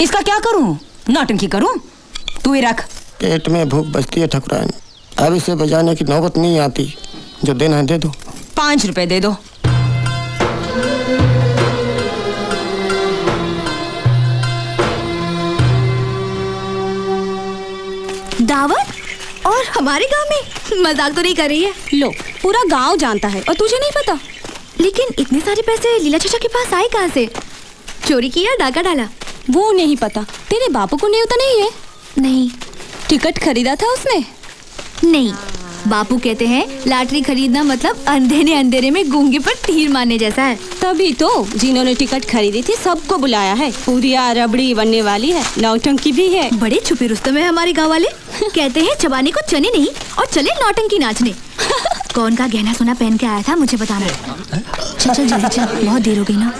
इसका क्या करूं? नौटंकी करूं? तू ही रख। पेट में भूख बचती है ठकुराइन, अब इसे बजाने की नौबत नहीं आती। जो देना है दे दो। 5 रुपए दे दो। दावत? और हमारे गांव में? मजाक तो नहीं कर रही है? लो, पूरा गांव जानता है और तुझे नहीं पता। लेकिन इतने सारे पैसे लीला चाचा के पास आए कहाँ से? चोरी किया, डाका डाला? वो नहीं पता। तेरे बापू को न्योता नहीं है? नहीं। टिकट खरीदा था उसने? नहीं। बापू कहते हैं लॉटरी खरीदना मतलब अंधे ने अंधेरे में गूंगे पर तीर मारने जैसा है। तभी तो जिन्होंने टिकट खरीदी थी सबको बुलाया है। पूरिया रबड़ी बनने वाली है, नौटंकी भी है। बड़े छुपे रुस्तम है हमारे गाँव वाले। कहते हैं चबाने को चने नहीं और चले नौटंकी नाचने। कौन का गहना सोना पहन के आया था मुझे बताना। चल चल जल्दी चल, बहुत देर हो गई ना।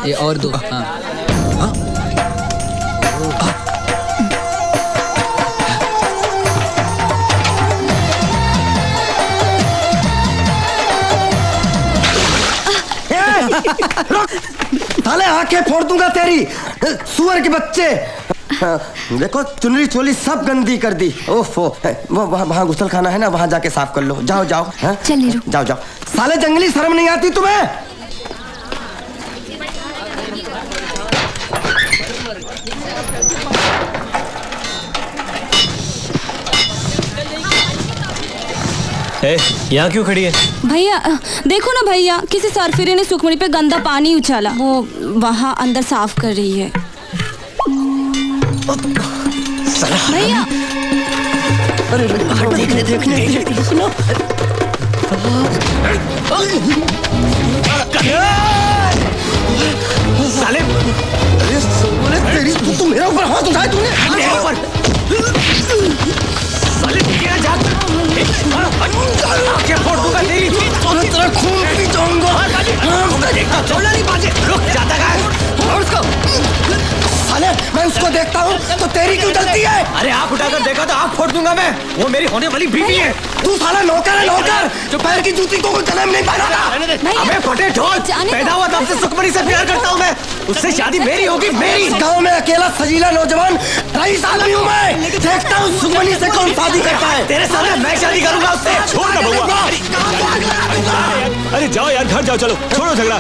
ये और दो। साले आंखें फोड़ दूंगा तेरी, सुअर के बच्चे। देखो चुनरी चोली सब गंदी कर दी। ओफो, वो वहाँ गुसल खाना है ना, वहाँ जाके साफ कर लो। जाओ जाओ। चल नीरू, जाओ जाओ। साले जंगली शर्म नहीं आती तुम्हें? यहाँ क्यों खड़ी है? भैया देखो ना भैया, किसी सरफिरे ने सुखमणि पे गंदा पानी उछाला। वो वहाँ अंदर साफ कर रही है। भैया देखने साले, अरे तेरी तू मेरे ऊपर हाथ उठाए तूने। साले क्या जात? आंखें फोड़ दूंगा तेरी। तेरा खून पी जाऊंगा। छोड़ना नहीं बाजे। रुक जाता है। और उसको साले मैं उसको देखता हूँ तो तेरी क्यों जलती है? अरे आँख उठाकर देखा तो आँख फोड़ दूंगा मैं। वो मेरी होने वाली बीवी है। तू साला नौकर है, नौकर जो पैर की जूती को गले में नहीं पहना था। अबे फटे ढोल, पैदा हुआ तब से सुखमणि से प्यार करता हूँ मैं। उससे शादी मेरी होगी, मेरी। इस गांव में अकेला सजीला नौजवान 23 आदमी हूँ मैं। देखता हूँ सुखमणि से कौन शादी करता है। तेरे सामने मैं शादी करूंगा उससे। छोड़ ना बउआ। अरे जाओ यार, घर जाओ। चलो छोड़ो झगड़ा।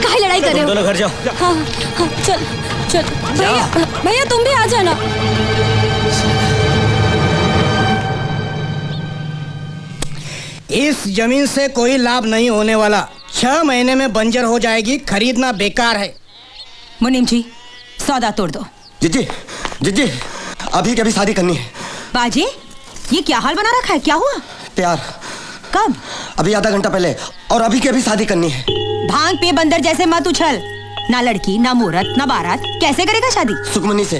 काहे लड़ाई कर रहे हो? दोनों घर जाओ। हाँ हाँ चल चल। भैया भैया तुम भी आ जाना। इस जमीन से कोई लाभ नहीं होने वाला। 6 महीने में बंजर हो जाएगी, खरीदना बेकार है। मुनीम जी सौदा तोड़ दो। जीजी जीजी अभी कभी शादी करनी है। बाजी ये क्या हाल बना रखा है? क्या हुआ? प्यार। कब? अभी आधा घंटा पहले। और अभी की अभी शादी करनी है। भांग पे बंदर जैसे मत उछल। ना लड़की ना मुहूर्त ना बारात, कैसे करेगा शादी? सुखमणि से।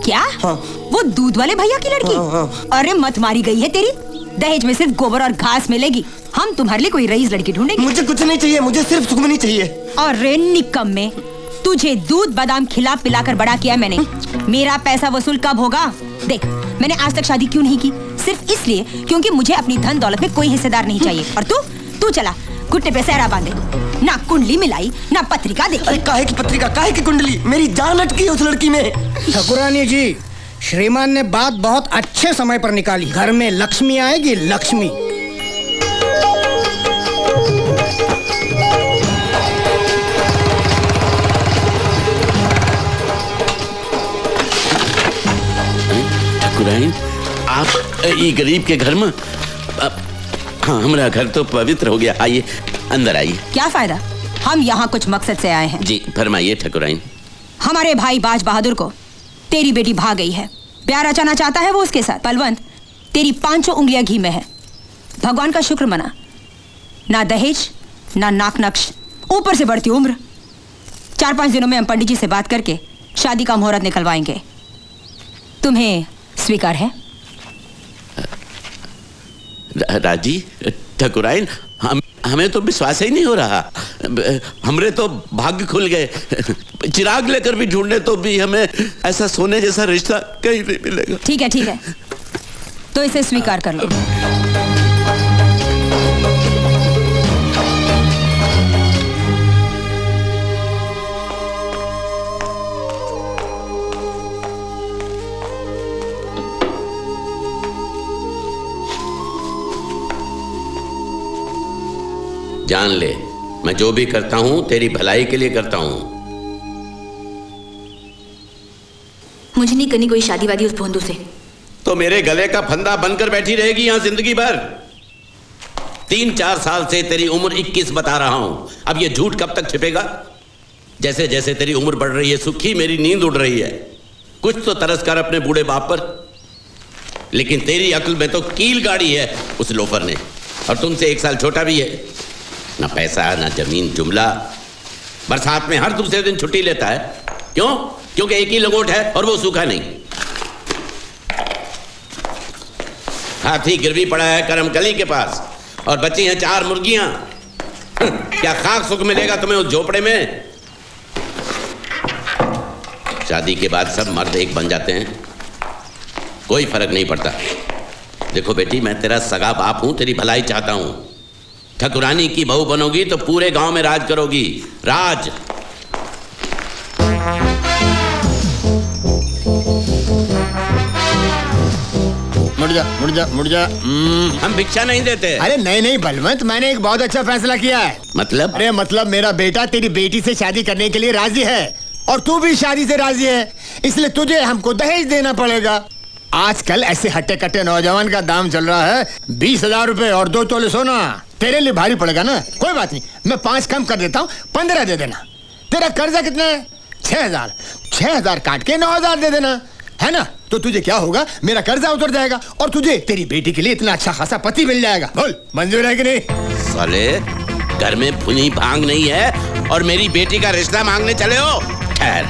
क्या? हाँ। वो दूध वाले भैया की लड़की? हाँ। अरे मत मारी गई है तेरी। दहेज में सिर्फ गोबर और घास मिलेगी। हम तुम्हारे लिए कोई रईस लड़की ढूंढेंगे। मुझे कुछ नहीं चाहिए, मुझे सिर्फ सुखमणि चाहिए। और रे निकम्मे, तुझे दूध बादाम खिला पिलाकर बड़ा किया मैंने। मेरा पैसा वसूल कब होगा? देख मैंने आज तक शादी क्यों नहीं की? सिर्फ इसलिए क्योंकि मुझे अपनी धन दौलत में कोई हिस्सेदार नहीं चाहिए। और तू चला घुटने पे सहरा बांधे, ना कुंडली मिलाई ना पत्रिका देखी। अरे काहे की पत्रिका, काहे की कुंडली? मेरी जान अटकी है उस लड़की में। ठकुरानी जी, श्रीमान ने बात बहुत अच्छे समय पर निकाली। घर में लक्ष्मी आएगी, लक्ष्मी। ठकुराइन, आप ये गरीब के घर में? हाँ, हमारा घर तो पवित्र हो गया। आइए अंदर आइए। क्या फायदा? हम यहाँ कुछ मकसद से आए हैं। जी फरमाइए ठकुराइन। हमारे भाई बाज बहादुर को तेरी बेटी भाग गई है। प्यार रचाना चाहता है वो उसके साथ। बलवंत तेरी 5 उंगलियां घी में है। भगवान का शुक्र मना। ना दहेज ना नाक नक्श, ऊपर से बढ़ती उम्र। 4-5 दिनों में हम पंडित जी से बात करके शादी का मुहूर्त निकलवाएंगे। तुम्हें स्वीकार है? राजी ठकुराइन, हमें तो विश्वास ही नहीं हो रहा। हमरे तो भाग्य खुल गए। चिराग लेकर भी ढूंढने तो भी हमें ऐसा सोने जैसा रिश्ता कहीं नहीं मिलेगा। ठीक है तो इसे स्वीकार कर लो। जान ले, मैं जो भी करता हूं तेरी भलाई के लिए करता हूं। मुझे नहीं करनी कोई शादी वादी उस भोंदू से। तो मेरे गले का फंदा बनकर बैठी रहेगी यहां जिंदगी भर। 3-4 साल से तेरी उम्र 21 बता रहा हूं। अब ये झूठ कब तक छिपेगा? जैसे जैसे तेरी उम्र बढ़ रही है सुखी, मेरी नींद उड़ रही है। कुछ तो तरस कर अपने बूढ़े बाप पर। लेकिन तेरी अक्ल में तो कील गाड़ी है उस लोफर ने, और तुमसे 1 साल छोटा भी है। ना पैसा ना जमीन जुमला। बरसात में हर दूसरे दिन छुट्टी लेता है। क्यों? क्योंकि एक ही लंगोट है और वो सूखा नहीं। हाथी गिरवी पड़ा है करमकली के पास और बची हैं 4 मुर्गियां। क्या खाक सुख मिलेगा तुम्हें उस झोपड़े में? शादी के बाद सब मर्द एक बन जाते हैं, कोई फर्क नहीं पड़ता। देखो बेटी, मैं तेरा सगा बाप हूं, तेरी भलाई चाहता हूं। ठकुरानी की बहू बनोगी तो पूरे गांव में राज करोगी। राज। मुड़ जा। हम भिक्षा नहीं देते। अरे नहीं बलवंत, मैंने एक बहुत अच्छा फैसला किया है। मतलब? अरे मतलब मेरा बेटा तेरी बेटी से शादी करने के लिए राजी है और तू भी शादी से राजी है, इसलिए तुझे हमको दहेज देना पड़ेगा। आजकल ऐसे हट्टे कट्टे नौजवान का दाम चल रहा है 20,000 रुपए और 2 तोले सोना। तेरे लिए भारी पड़ेगा ना? कोई बात नहीं, मैं 5 कम कर देता हूँ, 15 दे देना। तेरा कर्जा कितना है? 6,000। 6,000 काट के 9,000 दे देना, है ना? तो तुझे क्या होगा, मेरा कर्जा उतर जाएगा और तुझे तेरी बेटी के लिए इतना अच्छा खासा पति मिल जाएगा। बोल मंजूर है कि नहीं? साले, घर में भुनी भांग नहीं है और मेरी बेटी का रिश्ता मांगने चले हो? खैर,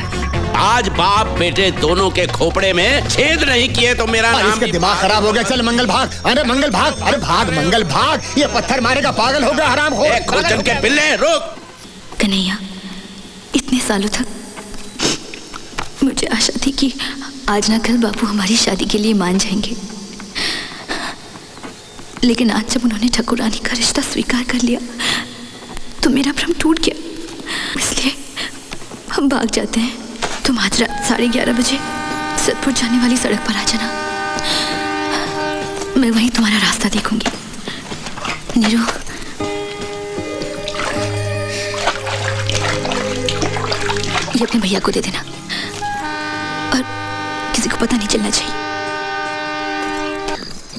आज बाप बेटे दोनों के खोपड़े में छेद नहीं किए तो मेरा नाम इसका दिमाग खराब हो गया। चल मंगल भाग। अरे मंगल भाग, अरे भाग मंगल भाग। ये पत्थर मारेगा, पागल हो गया, हराम हो। खुरचन के पिल्ले, रुक। कन्हैया, इतने सालों तक मुझे आशा थी कि आज ना कल बापू हमारी शादी के लिए मान जाएंगे, लेकिन आज जब उन्होंने ठकुरानी का रिश्ता स्वीकार कर लिया तो मेरा भ्रम टूट गया। इसलिए हम भाग जाते हैं। तुम आज रात 11:30 बजे सतपुर जाने वाली सड़क पर आ जाना। मैं वहीं तुम्हारा रास्ता देखूंगी। नीरू, ये अपने भैया को दे देना और किसी को पता नहीं चलना चाहिए।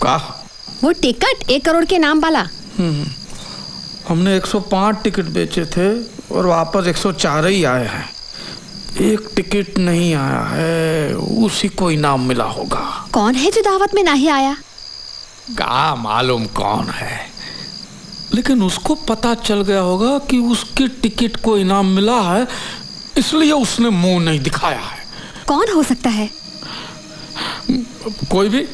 का? वो टिकट 1 करोड़ के नाम वाला। हमने 105 टिकट बेचे थे और वापस 104 ही आए हैं। एक टिकट नहीं आया है, उसी को इनाम मिला होगा। कौन है जो दावत में नहीं आया? का मालूम कौन है, लेकिन उसको पता चल गया होगा कि उसके टिकट को इनाम मिला है, इसलिए उसने मुंह नहीं दिखाया है। कौन हो सकता है? कोई भी,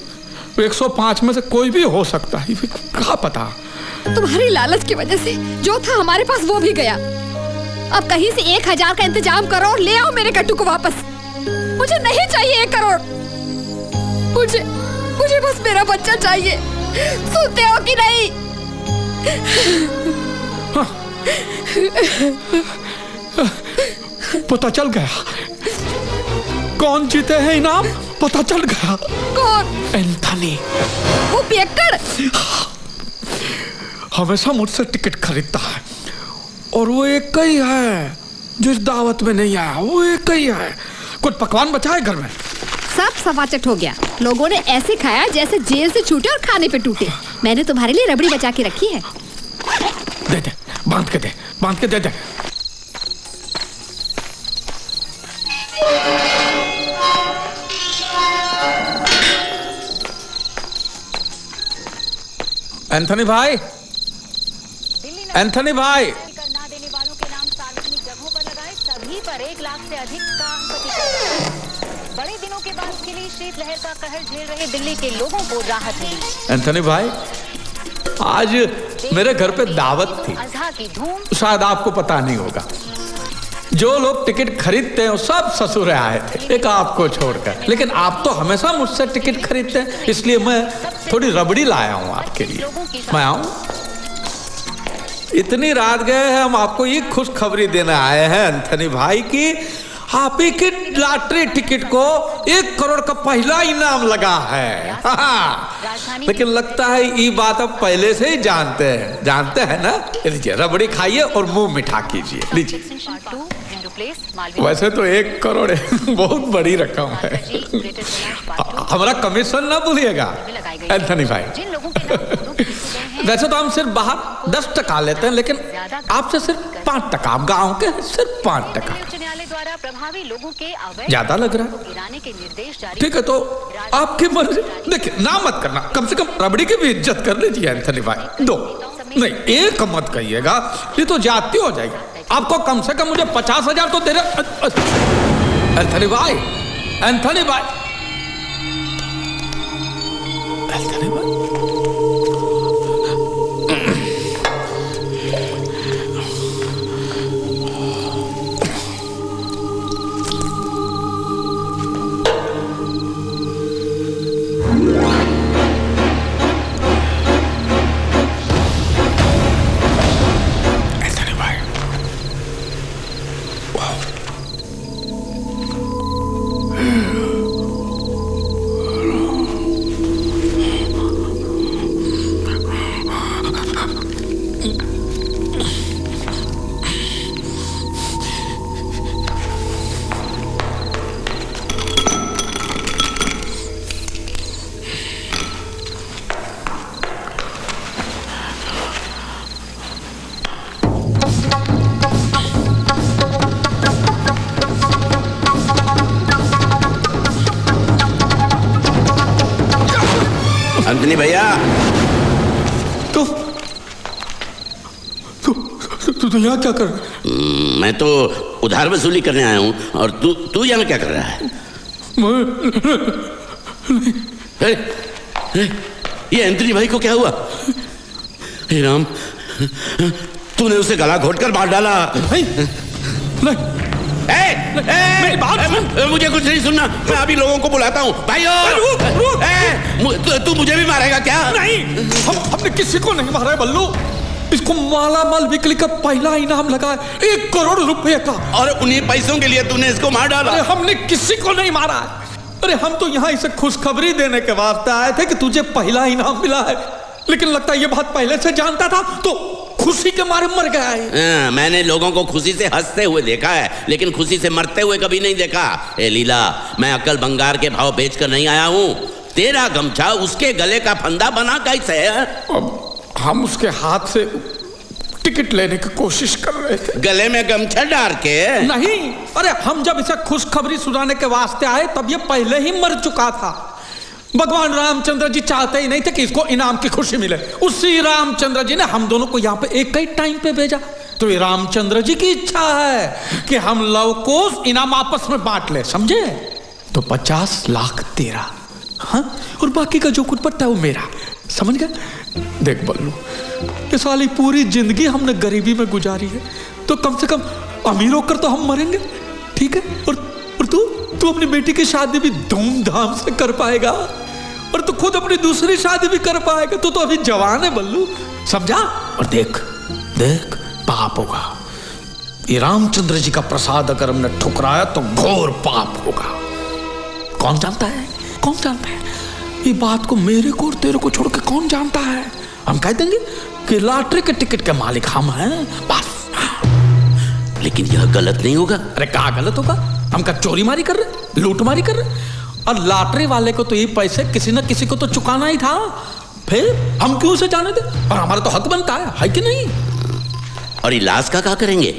105 में से कोई भी हो सकता है, क्या पता। तुम्हारी लालच की वजह से जो था हमारे पास वो भी गया। अब कहीं से 1,000 का इंतजाम करो और ले आओ मेरे कट्टू को वापस। मुझे नहीं चाहिए 1 करोड़। मुझे बस मेरा बच्चा चाहिए। सुनते हो कि नहीं? पता चल गया कौन जीते हैं इनाम। पता चल गया। कौन? एंथनी। वो पियक्कड़ हमेशा मुझसे टिकट खरीदता है और वो एक ही है जो इस दावत में नहीं आया। वो एक ही है। कुछ पकवान बचा है घर में? सब सफाचट हो गया। लोगों ने ऐसे खाया जैसे जेल से छूटे और खाने पे टूटे। मैंने तुम्हारे लिए रबड़ी बचा के रखी है। दे दे, बांध के दे दे। एंथनी भाई, एंथनी भाई, ना देने वालों के नाम सार्वजनिक जगहों पर लगाए, सभी पर 1 लाख से अधिक का प्रतिबंध। बड़े दिनों के बाद खिली शीतलहर का कहर झेल रहे दिल्ली के लोगों को राहत मिली। एंथनी भाई, आज मेरे घर पे दावत थी। अज़हा की धूम। शायद आपको पता नहीं होगा। जो लोग टिकट खरीदते हैं वो सब ससुर आए थे, एक आपको छोड़कर। लेकिन आप तो हमेशा मुझसे टिकट खरीदते हैं, इसलिए मैं थोड़ी रबड़ी लाया हूँ आपके लिए। मैं आऊँ? इतनी रात गए हैं, हम आपको ये खुशखबरी देने आए हैं एंथनी भाई की आप ही की लॉटरी टिकट को 1 करोड़ का पहला इनाम लगा है। लेकिन लगता है ये बात आप पहले से ही जानते हैं ना। लीजिए रबड़ी खाइए और मुंह मिठा कीजिए, लीजिए। वैसे तो 1 करोड़ बहुत बड़ी रकम है। हमारा कमीशन ना भूलिएगा एंथनी भाई। वैसे तो हम सिर्फ बाहर 10% लेते हैं, लेकिन आपसे सिर्फ 5%। आप गाँव के सिर्फ 5%। ज्यादा लग रहा है। ठीक है तो आपकी मर्जी। देखिए ना मत करना, कम से कम रबड़ी की भी इज्जत कर लीजिए एंथनी भाई। 2 नहीं 1 मत कहिएगा, ये तो जाती हो जाएगी। आपको कम से कम मुझे 50,000 तो दे रहे एंथनी भाई। एंथनी भाई, एंथनी भाई अंजनी भैया, तू यहाँ क्या कर? मैं तो उधार वसूली करने आया हूँ, और तू यहाँ क्या कर रहा है? ये एंथनी भाई को क्या हुआ? हे राम, तूने उसे गला घोटकर मार डाला। नहीं, नहीं। मेरी बात सुन। मुझे कुछ नहीं सुनना, मैं अभी लोगों को बुलाता हूँ। भाइयों, तू मुझे भी मारेगा क्या? नहीं, हमने किसी को नहीं मारा है बल्लू। इसको मालामाल बिक्री का पहला इनाम लगा है 1 करोड़ रुपए का, और उन्हीं पैसों के लिए तूने इसको मार डाला। अरे हमने किसी को नहीं मारा है। अरे हम तो यहाँ इसे खुशखबरी देने के वास्ते आए थे कि तुझे पहला इनाम मिला है, लेकिन लगता है ये बात पहले से जानता था तो खुशी के मारे मर गया है। मैंने लोगों को खुशी से हंसते हुए देखा है, लेकिन खुशी से मरते हुए कभी नहीं देखा। ए लीला, मैं अक्ल बंगार के भाव बेचकर नहीं आया हूँ। तेरा गमछा उसके गले का फंदा बना कैसे है? अब हम उसके हाथ से टिकट लेने की कोशिश कर रहे थे। गले में गमछा डाल के? नहीं, अरे हम जब इसे खुशखबरी सुनाने के वास्ते आए तब ये पहले ही मर चुका था। भगवान रामचंद्र जी चाहते ही नहीं थे कि इसको इनाम की खुशी मिले। उसी रामचंद्र जी ने हम दोनों को यहाँ पे एक ही टाइम पे भेजा। तो ये रामचंद्र जी की इच्छा है कि हम लव को इनाम आपस में बांट ले, समझे? तो 50 लाख तेरा, हाँ, और बाकी का जो कुछ बचता है वो मेरा, समझ गया? देख बल्लू, ये साली पूरी जिंदगी हमने गरीबी में गुजारी है, तो कम से कम अमीर होकर तो हम मरेंगे, ठीक है? और तू अपनी बेटी की शादी भी धूमधाम से कर पाएगा, और तू खुद अपनी दूसरी शादी भी कर पाएगा। तू तो अभी जवान है बल्लू, समझा? और देख पाप होगा। ये रामचंद्र जी का प्रसाद अगर हमने ठुकराया तो घोर पाप होगा। कौन जानता है ये बात को? मेरे को और तेरे को छोड़ के कौन जानता है? हम कह देंगे कि लॉटरी के टिकट के मालिक हम हैं, बस। लेकिन यह गलत नहीं होगा। अरे क्या गलत होगा? हम क्या चोरी मारी कर रहे, लूटमारी कर रहे? और लॉटरी वाले को तो ये पैसे किसी न किसी को तो चुकाना ही था, फिर हम क्यों उसे जाने दे? और हमारा तो हक बनता है कि नहीं? और इलाज का क्या करेंगे?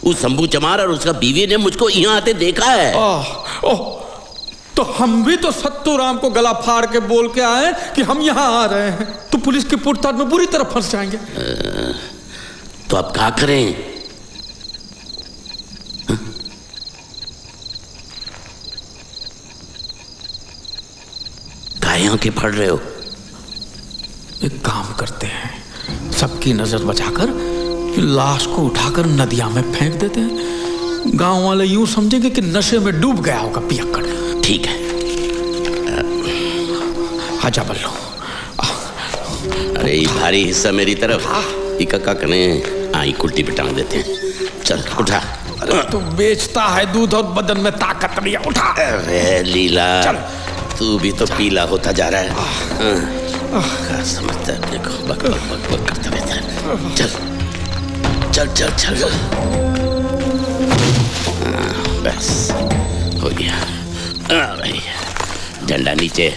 उस शंभू चमार और उसका बीवी ने मुझको यहाँ आते देखा है। तो हम भी तो सत्तू राम को गला फाड़ के बोल के आए कि हम यहाँ आ रहे हैं, तो पुलिस की पूछताछ में बुरी तरह फंस जाएंगे। तो अब क्या करें? काय आंखें फाड़ रहे हो? एक काम करते हैं, सबकी नजर बचाकर लाश को उठाकर नदिया में फेंक देते हैं। गांव वाले यूं समझेंगे कि नशे में डूब गया होगा पियक्कड़। ठीक है। आजा बल्लू। अरे ये भारी हिस्सा मेरी तरफ, इका कने आई कुल्टी पे टांग देते हैं। चल उठा। अरे तू बेचता है दूध और बदन में ताकत नहीं है, उठा। अरे लीला, चल। तू भी तो पीला होता जा रहा है। क्या समझता है अपने को? बक बक बक बक करता रहता है। चल चल चल चल। बस हो गया। भाई झंडा नीचे।